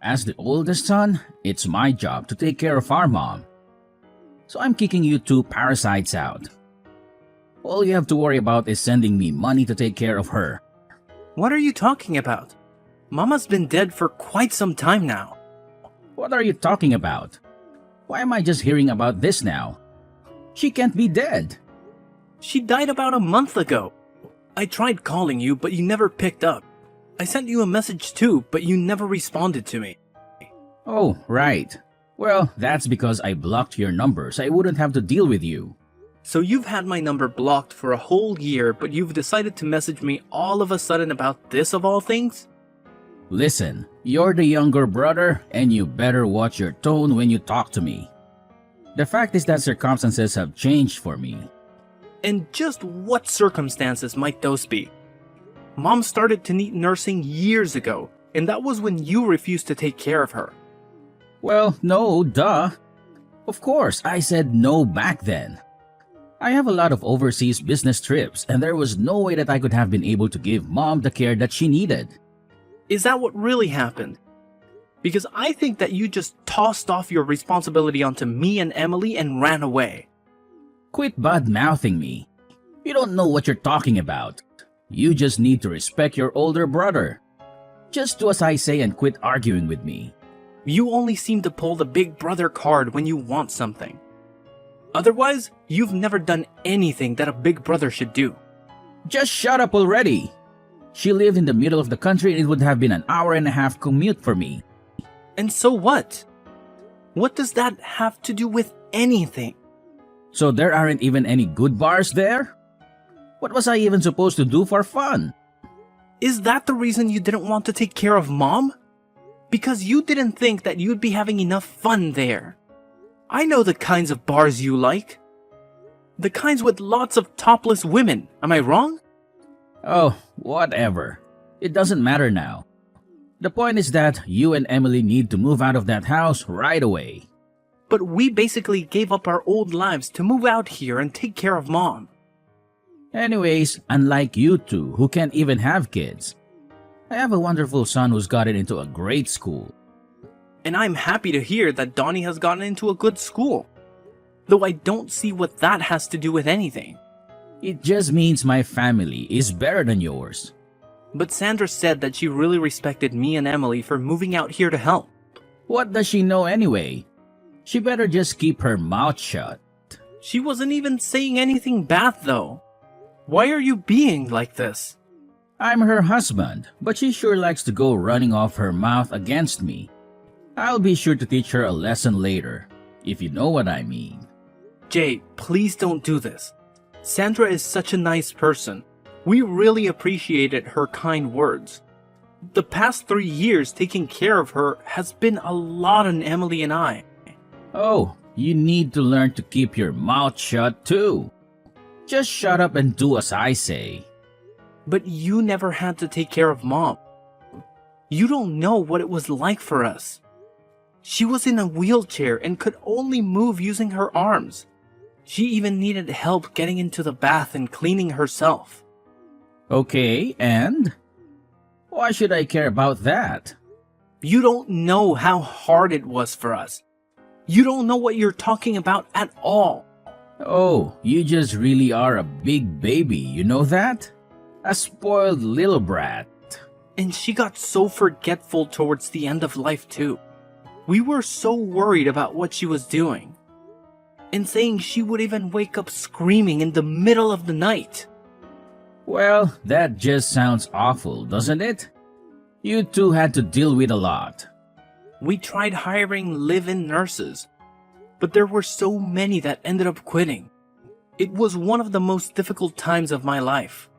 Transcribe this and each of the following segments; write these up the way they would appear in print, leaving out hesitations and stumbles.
As the oldest son, it's my job to take care of our mom. So I'm kicking you two parasites out. All you have to worry about is sending me money to take care of her. What are you talking about? Mama's been dead for quite some time now. What are you talking about? Why am I just hearing about this now? She can't be dead. She died about a month ago. I tried calling you, but you never picked up. I sent you a message too, but you never responded to me. Oh, right. Well, that's because I blocked your number so I wouldn't have to deal with you. So you've had my number blocked for a whole year, but you've decided to message me all of a sudden about this of all things? Listen, you're the younger brother and you better watch your tone when you talk to me. The fact is that circumstances have changed for me. And just what circumstances might those be? Mom started to need nursing years ago, and that was when you refused to take care of her. Well, no, duh. Of course, I said no back then. I have a lot of overseas business trips, and there was no way that I could have been able to give Mom the care that she needed. Is that what really happened? Because I think that you just tossed off your responsibility onto me and Emily and ran away. Quit bad-mouthing me. You don't know what you're talking about. You just need to respect your older brother. Just do as I say and quit arguing with me. You only seem to pull the big brother card when you want something. Otherwise, you've never done anything that a big brother should do. Just shut up already. She lived in the middle of the country and it would have been an hour-and-a-half commute for me. And so what? What does that have to do with anything? So there aren't even any good bars there? What was I even supposed to do for fun? Is that the reason you didn't want to take care of Mom? Because you didn't think that you'd be having enough fun there. I know the kinds of bars you like. The kinds with lots of topless women, am I wrong? Oh, whatever. It doesn't matter now. The point is that you and Emily need to move out of that house right away. But we basically gave up our old lives to move out here and take care of Mom. Anyways, unlike you two who can't even have kids, I have a wonderful son who's gotten into a great school. And I'm happy to hear that Donnie has gotten into a good school. Though I don't see what that has to do with anything. It just means my family is better than yours. But Sandra said that she really respected me and Emily for moving out here to help. What does she know anyway? She better just keep her mouth shut. She wasn't even saying anything bad though. Why are you being like this? I'm her husband, but she sure likes to go running off her mouth against me. I'll be sure to teach her a lesson later, if you know what I mean. Jay, please don't do this. Sandra is such a nice person. We really appreciated her kind words. The past 3 years taking care of her has been a lot on Emily and I. Oh, you need to learn to keep your mouth shut too. Just shut up and do as I say. But you never had to take care of Mom. You don't know what it was like for us. She was in a wheelchair and could only move using her arms. She even needed help getting into the bath and cleaning herself. Okay, and? Why should I care about that? You don't know how hard it was for us. You don't know what you're talking about at all. Oh, you just really are a big baby, you know that? A spoiled little brat. And she got so forgetful towards the end of life too. We were so worried about what she was doing. And saying she would even wake up screaming in the middle of the night. Well, that just sounds awful, doesn't it? You two had to deal with a lot. We tried hiring live-in nurses, but there were so many that ended up quitting. It was one of the most difficult times of my life.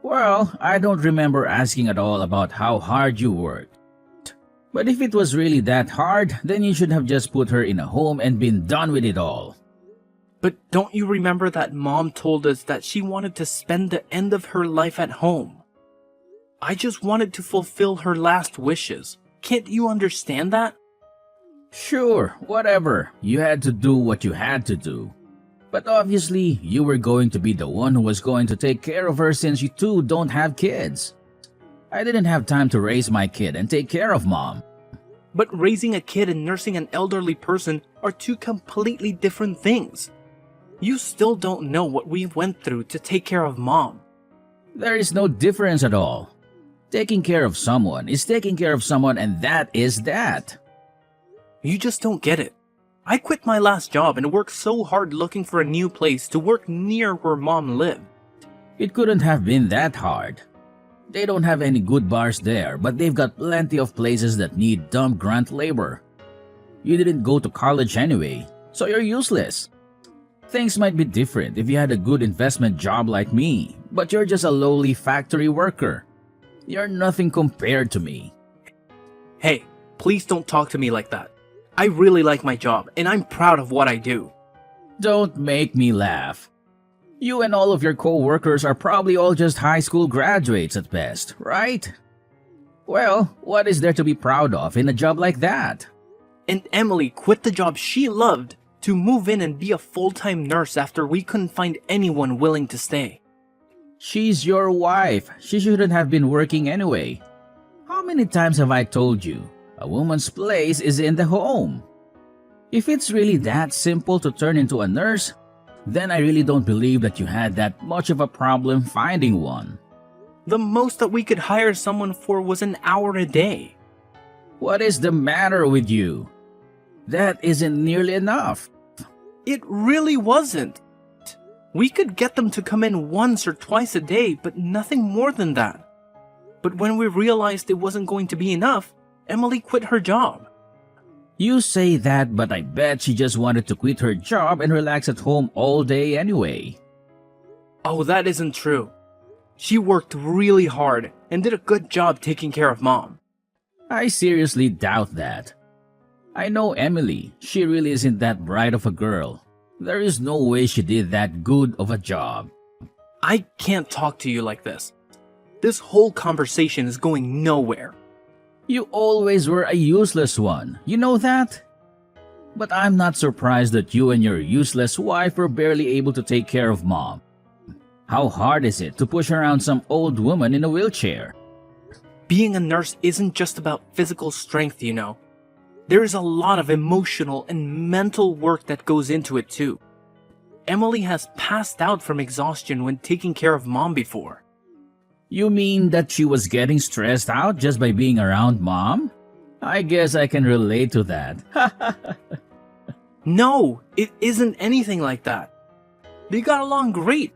Well, I don't remember asking at all about how hard you worked. But if it was really that hard, then you should have just put her in a home and been done with it all. But don't you remember that Mom told us that she wanted to spend the end of her life at home? I just wanted to fulfill her last wishes. Can't you understand that? Sure, whatever. You had to do what you had to do. But obviously, you were going to be the one who was going to take care of her since you two don't have kids. I didn't have time to raise my kid and take care of Mom. But raising a kid and nursing an elderly person are two completely different things. You still don't know what we went through to take care of Mom. There is no difference at all. Taking care of someone is taking care of someone, and that is that. You just don't get it. I quit my last job and worked so hard looking for a new place to work near where Mom lived. It couldn't have been that hard. They don't have any good bars there, but they've got plenty of places that need dumb grunt labor. You didn't go to college anyway, so you're useless. Things might be different if you had a good investment job like me, but you're just a lowly factory worker. You're nothing compared to me. Hey, please don't talk to me like that. I really like my job, and I'm proud of what I do. Don't make me laugh. You and all of your co-workers are probably all just high school graduates at best, right? Well, what is there to be proud of in a job like that? And Emily quit the job she loved to move in and be a full-time nurse after we couldn't find anyone willing to stay. She's your wife. She shouldn't have been working anyway. How many times have I told you? A woman's place is in the home. If it's really that simple to turn into a nurse, then I really don't believe that you had that much of a problem finding one. The most that we could hire someone for was an hour a day. What is the matter with you? That isn't nearly enough. It really wasn't. We could get them to come in once or twice a day, but nothing more than that. But when we realized it wasn't going to be enough, Emily quit her job. You say that, but I bet she just wanted to quit her job and relax at home all day anyway. Oh, that isn't true. She worked really hard and did a good job taking care of Mom. I seriously doubt that. I know Emily. She really isn't that bright of a girl. There is no way she did that good of a job. I can't talk to you like this. This whole conversation is going nowhere. You always were a useless one, you know that? But I'm not surprised that you and your useless wife were barely able to take care of Mom. How hard is it to push around some old woman in a wheelchair? Being a nurse isn't just about physical strength, you know. There is a lot of emotional and mental work that goes into it too. Emily has passed out from exhaustion when taking care of Mom before. You mean that she was getting stressed out just by being around Mom? I guess I can relate to that. No, it isn't anything like that. They got along great.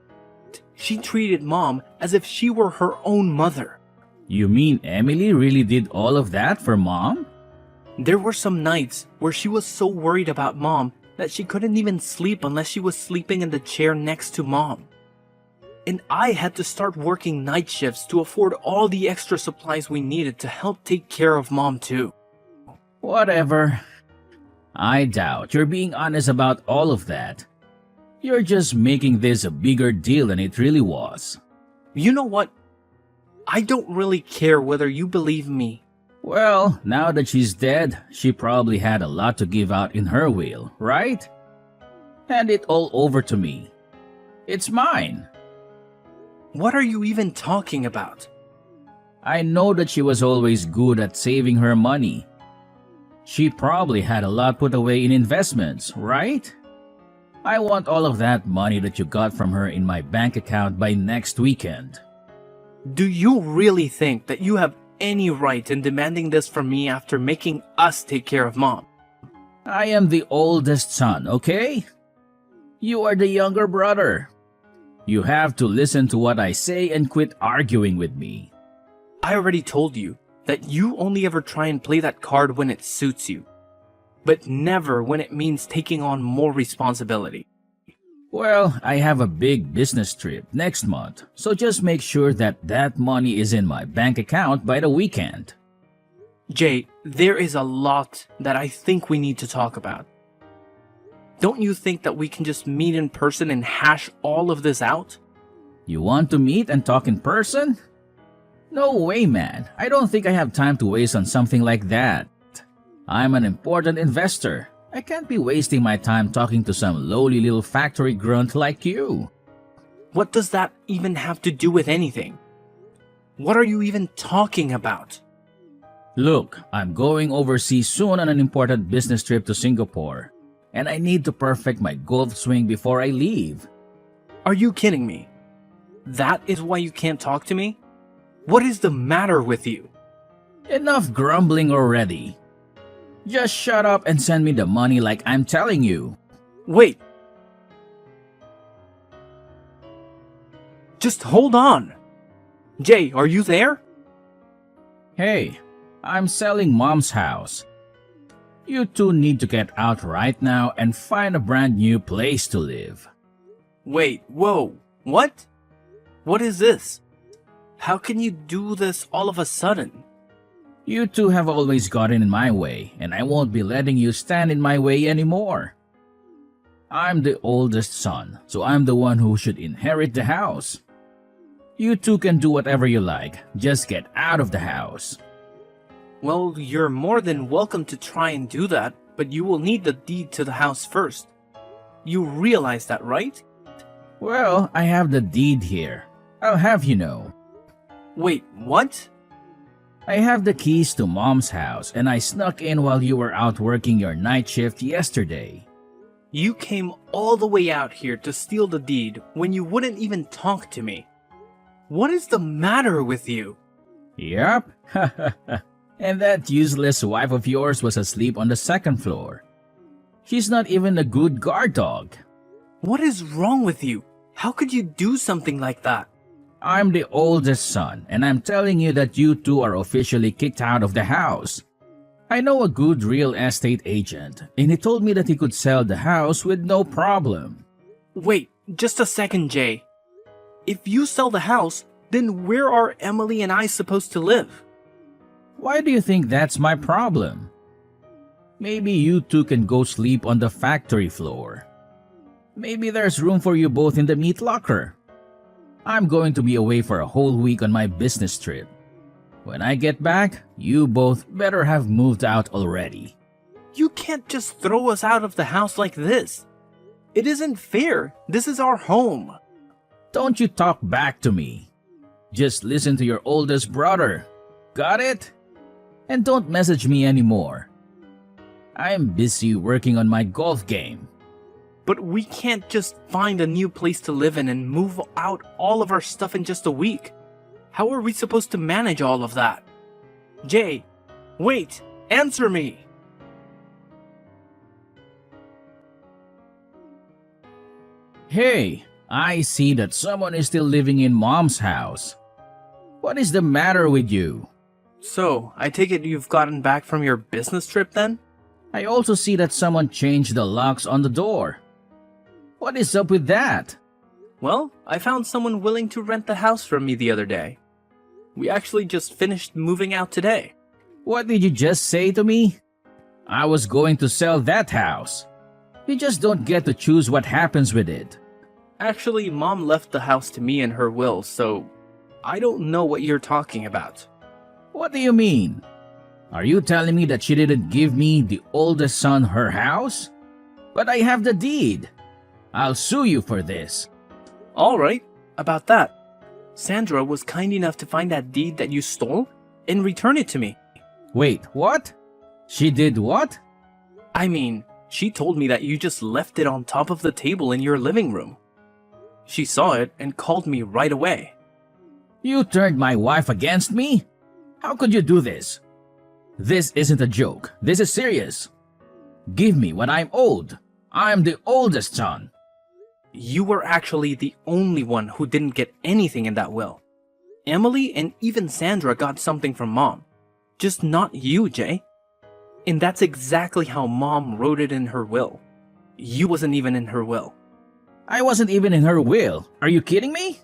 She treated Mom as if she were her own mother. You mean Emily really did all of that for Mom? There were some nights where she was so worried about Mom that she couldn't even sleep unless she was sleeping in the chair next to Mom. And I had to start working night shifts to afford all the extra supplies we needed to help take care of Mom too. Whatever. I doubt you're being honest about all of that. You're just making this a bigger deal than it really was. You know what? I don't really care whether you believe me. Well, now that she's dead, she probably had a lot to give out in her will, right? Hand it all over to me. It's mine. What are you even talking about? I know that she was always good at saving her money. She probably had a lot put away in investments, right? I want all of that money that you got from her in my bank account by next weekend. Do you really think that you have any right in demanding this from me after making us take care of Mom? I am the oldest son, okay? You are the younger brother. You have to listen to what I say and quit arguing with me. I already told you that you only ever try and play that card when it suits you, but never when it means taking on more responsibility. Well, I have a big business trip next month, so just make sure that that money is in my bank account by the weekend. Jay, there is a lot that I think we need to talk about. Don't you think that we can just meet in person and hash all of this out? You want to meet and talk in person? No way, man. I don't think I have time to waste on something like that. I'm an important investor. I can't be wasting my time talking to some lowly little factory grunt like you. What does that even have to do with anything? What are you even talking about? Look, I'm going overseas soon on an important business trip to Singapore, and I need to perfect my golf swing before I leave. Are you kidding me? That is why you can't talk to me? What is the matter with you? Enough grumbling already. Just shut up and send me the money like I'm telling you. Wait. Just hold on. Jay, are you there? Hey, I'm selling Mom's house. You two need to get out right now and find a brand new place to live. Wait, whoa, what? What is this? How can you do this all of a sudden? You two have always gotten in my way, and I won't be letting you stand in my way anymore. I'm the oldest son, so I'm the one who should inherit the house. You two can do whatever you like, just get out of the house. Well, you're more than welcome to try and do that, but you will need the deed to the house first. You realize that, right? Well, I have the deed here. I'll have you know. Wait, what? I have the keys to Mom's house, and I snuck in while you were out working your night shift yesterday. You came all the way out here to steal the deed when you wouldn't even talk to me. What is the matter with you? Yup. And that useless wife of yours was asleep on the second floor. She's not even a good guard dog. What is wrong with you? How could you do something like that? I'm the oldest son, and I'm telling you that you two are officially kicked out of the house. I know a good real estate agent, and he told me that he could sell the house with no problem. Wait, just a second, Jay. If you sell the house, then where are Emily and I supposed to live? Why do you think that's my problem? Maybe you two can go sleep on the factory floor. Maybe there's room for you both in the meat locker. I'm going to be away for a whole week on my business trip. When I get back, you both better have moved out already. You can't just throw us out of the house like this. It isn't fair. This is our home. Don't you talk back to me. Just listen to your oldest brother. Got it? And don't message me anymore. I'm busy working on my golf game. But we can't just find a new place to live in and move out all of our stuff in just a week. How are we supposed to manage all of that? Jay, wait, answer me. Hey, I see that someone is still living in Mom's house. What is the matter with you? So, I take it you've gotten back from your business trip then? I also see that someone changed the locks on the door. What is up with that? Well, I found someone willing to rent the house from me the other day. We actually just finished moving out today. What did you just say to me? I was going to sell that house. You just don't get to choose what happens with it. Actually, Mom left the house to me in her will, so I don't know what you're talking about. What do you mean? Are you telling me that she didn't give me, the oldest son, her house? But I have the deed. I'll sue you for this. Alright, about that. Sandra was kind enough to find that deed that you stole and return it to me. Wait, what? She did what? I mean, she told me that you just left it on top of the table in your living room. She saw it and called me right away. You turned my wife against me? How could you do this? This isn't a joke. This is serious. Give me what I'm owed. I'm the oldest son. You were actually the only one who didn't get anything in that will. Emily and even Sandra got something from Mom. Just not you, Jay. And that's exactly how Mom wrote it in her will. You wasn't even in her will. I wasn't even in her will. Are you kidding me?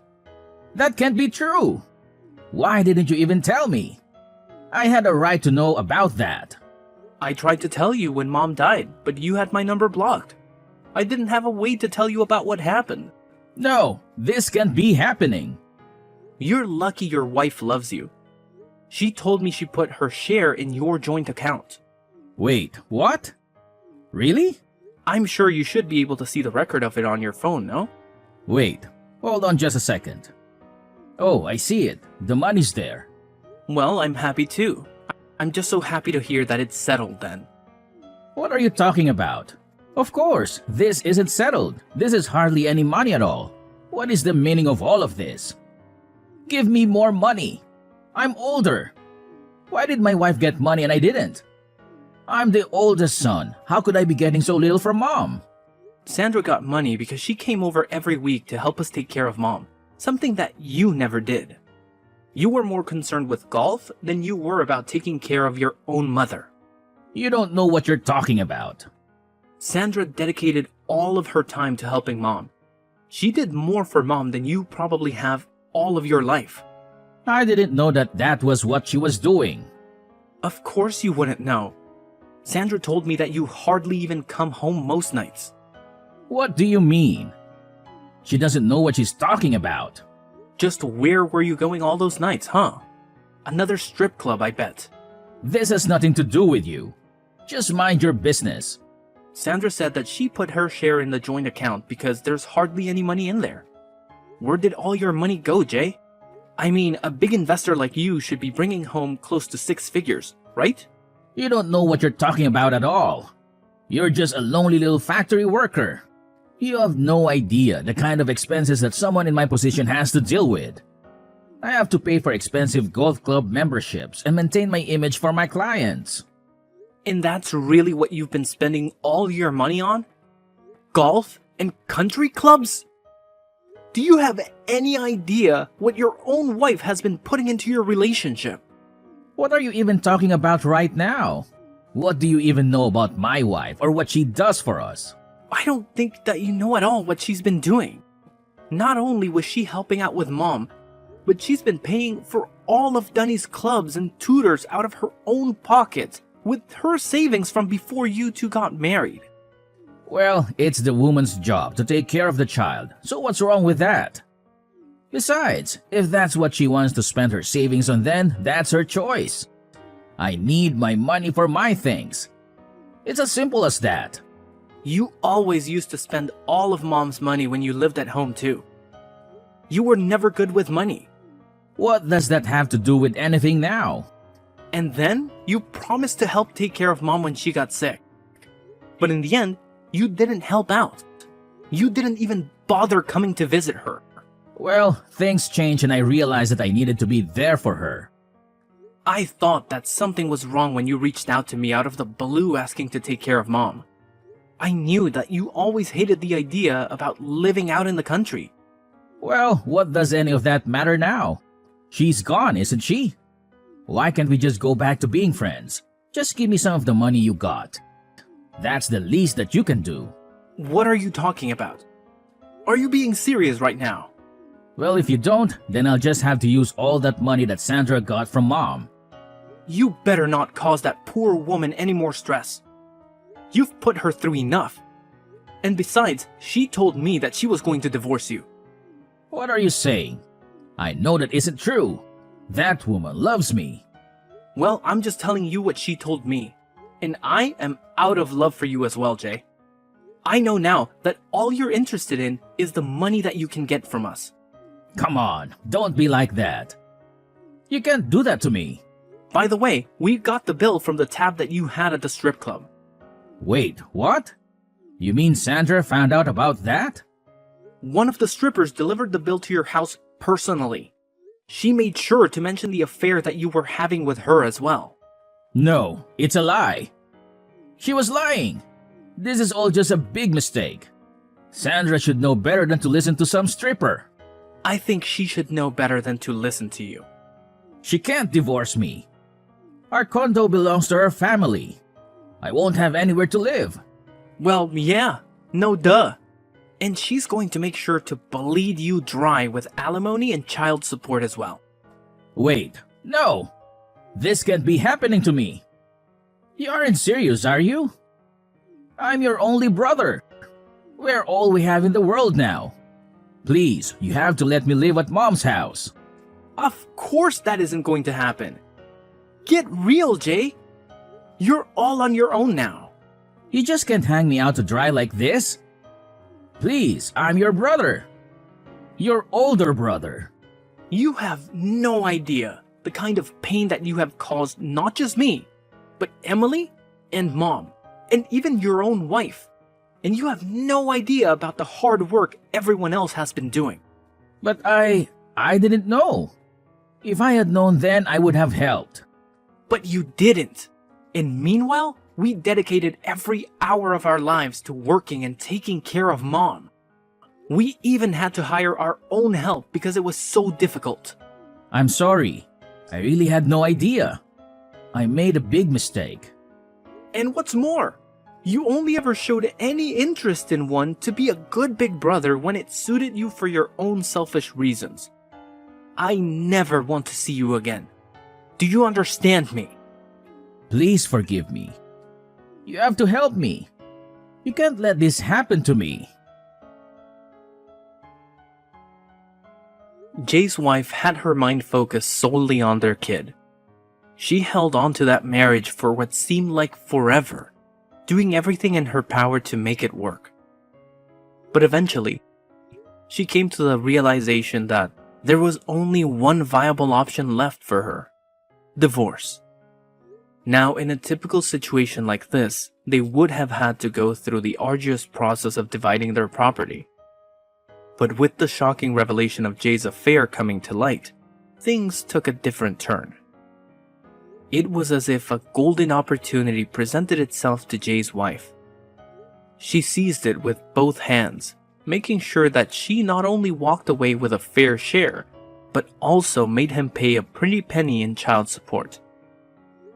That can't be true. Why didn't you even tell me? I had a right to know about that. I tried to tell you when Mom died, but you had my number blocked. I didn't have a way to tell you about what happened. No, this can't be happening. You're lucky your wife loves you. She told me she put her share in your joint account. Wait, what? Really? I'm sure you should be able to see the record of it on your phone, no? Wait, hold on just a second. Oh, I see it. The money's there. Well, I'm happy too. I'm just so happy to hear that it's settled then. What are you talking about? Of course, this isn't settled. This is hardly any money at all. What is the meaning of all of this? Give me more money. I'm older. Why did my wife get money and I didn't? I'm the oldest son. How could I be getting so little from Mom? Sandra got money because she came over every week to help us take care of Mom, something that you never did. You were more concerned with golf than you were about taking care of your own mother. You don't know what you're talking about. Sandra dedicated all of her time to helping Mom. She did more for Mom than you probably have all of your life. I didn't know that that was what she was doing. Of course you wouldn't know. Sandra told me that you hardly even come home most nights. What do you mean? She doesn't know what she's talking about. Just where were you going all those nights, huh? Another strip club, I bet. This has nothing to do with you. Just mind your business. Sandra said that she put her share in the joint account because there's hardly any money in there. Where did all your money go, Jay? I mean, a big investor like you should be bringing home close to 6 figures, right? You don't know what you're talking about at all. You're just a lonely little factory worker. You have no idea the kind of expenses that someone in my position has to deal with. I have to pay for expensive golf club memberships and maintain my image for my clients. And that's really what you've been spending all your money on? Golf and country clubs? Do you have any idea what your own wife has been putting into your relationship? What are you even talking about right now? What do you even know about my wife or what she does for us? I don't think that you know at all what she's been doing. Not only was she helping out with Mom, but she's been paying for all of Dunny's clubs and tutors out of her own pocket with her savings from before you two got married. Well, it's the woman's job to take care of the child, so what's wrong with that? Besides, if that's what she wants to spend her savings on, then that's her choice. I need my money for my things. It's as simple as that. You always used to spend all of Mom's money when you lived at home too. You were never good with money. What does that have to do with anything now? And then you promised to help take care of Mom when she got sick. But in the end, you didn't help out. You didn't even bother coming to visit her. Well, things changed and I realized that I needed to be there for her. I thought that something was wrong when you reached out to me out of the blue asking to take care of Mom. I knew that you always hated the idea about living out in the country. Well, what does any of that matter now? She's gone, isn't she? Why can't we just go back to being friends? Just give me some of the money you got. That's the least that you can do. What are you talking about? Are you being serious right now? Well, if you don't, then I'll just have to use all that money that Sandra got from Mom. You better not cause that poor woman any more stress. You've put her through enough. And besides, she told me that she was going to divorce you. What are you saying? I know that isn't true. That woman loves me. Well, I'm just telling you what she told me. And I am out of love for you as well, Jay. I know now that all you're interested in is the money that you can get from us. Come on, don't be like that. You can't do that to me. By the way, we got the bill from the tab that you had at the strip club. Wait, what? You mean Sandra found out about that? One of the strippers delivered the bill to your house personally. She made sure to mention the affair that you were having with her as well. No, it's a lie. She was lying. This is all just a big mistake. Sandra should know better than to listen to some stripper. I think she should know better than to listen to you. She can't divorce me. Our condo belongs to her family. I won't have anywhere to live. Well, yeah, no duh. And she's going to make sure to bleed you dry with alimony and child support as well. Wait, no. This can't be happening to me. You aren't serious, are you? I'm your only brother. We're all we have in the world now. Please, you have to let me live at Mom's house. Of course that isn't going to happen. Get real, Jay. You're all on your own now. You just can't hang me out to dry like this. Please, I'm your brother. Your older brother. You have no idea The kind of pain that you have caused not just me, but Emily and Mom, and even your own wife. And you have no idea about the hard work everyone else has been doing. But I didn't know. If I had known then, I would have helped. But you didn't. And meanwhile, we dedicated every hour of our lives to working and taking care of Mom. We even had to hire our own help because it was so difficult. I'm sorry. I really had no idea. I made a big mistake. And what's more, you only ever showed any interest in one to be a good big brother when it suited you for your own selfish reasons. I never want to see you again. Do you understand me? Please forgive me. You have to help me. You can't let this happen to me. Jay's wife had her mind focused solely on their kid. She held on to that marriage for what seemed like forever, doing everything in her power to make it work. But eventually, she came to the realization that there was only one viable option left for her: divorce. Now, in a typical situation like this, they would have had to go through the arduous process of dividing their property. But with the shocking revelation of Jay's affair coming to light, things took a different turn. It was as if a golden opportunity presented itself to Jay's wife. She seized it with both hands, making sure that she not only walked away with a fair share, but also made him pay a pretty penny in child support.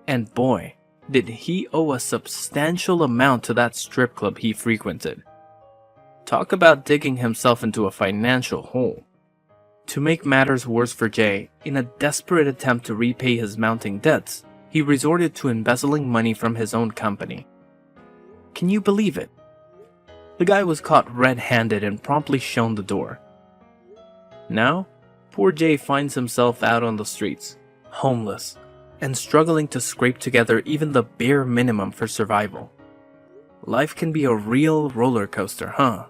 And boy, did he owe a substantial amount to that strip club he frequented. Talk about digging himself into a financial hole. To make matters worse for Jay, in a desperate attempt to repay his mounting debts, he resorted to embezzling money from his own company. Can you believe it? The guy was caught red-handed and promptly shown the door. Now, poor Jay finds himself out on the streets, homeless, and struggling to scrape together even the bare minimum for survival. Life can be a real roller coaster, huh?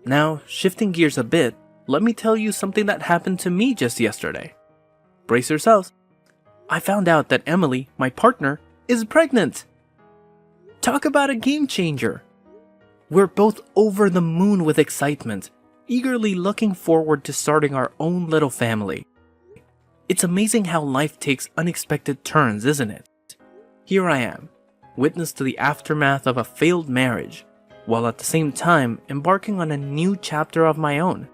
Now, shifting gears a bit, let me tell you something that happened to me just yesterday. Brace yourselves. I found out that Emily, my partner, is pregnant. Talk about a game changer. We're both over the moon with excitement, eagerly looking forward to starting our own little family. It's amazing how life takes unexpected turns, isn't it? Here I am, witness to the aftermath of a failed marriage, while at the same time embarking on a new chapter of my own,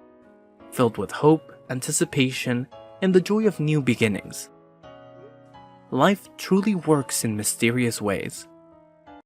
filled with hope, anticipation, and the joy of new beginnings. Life truly works in mysterious ways.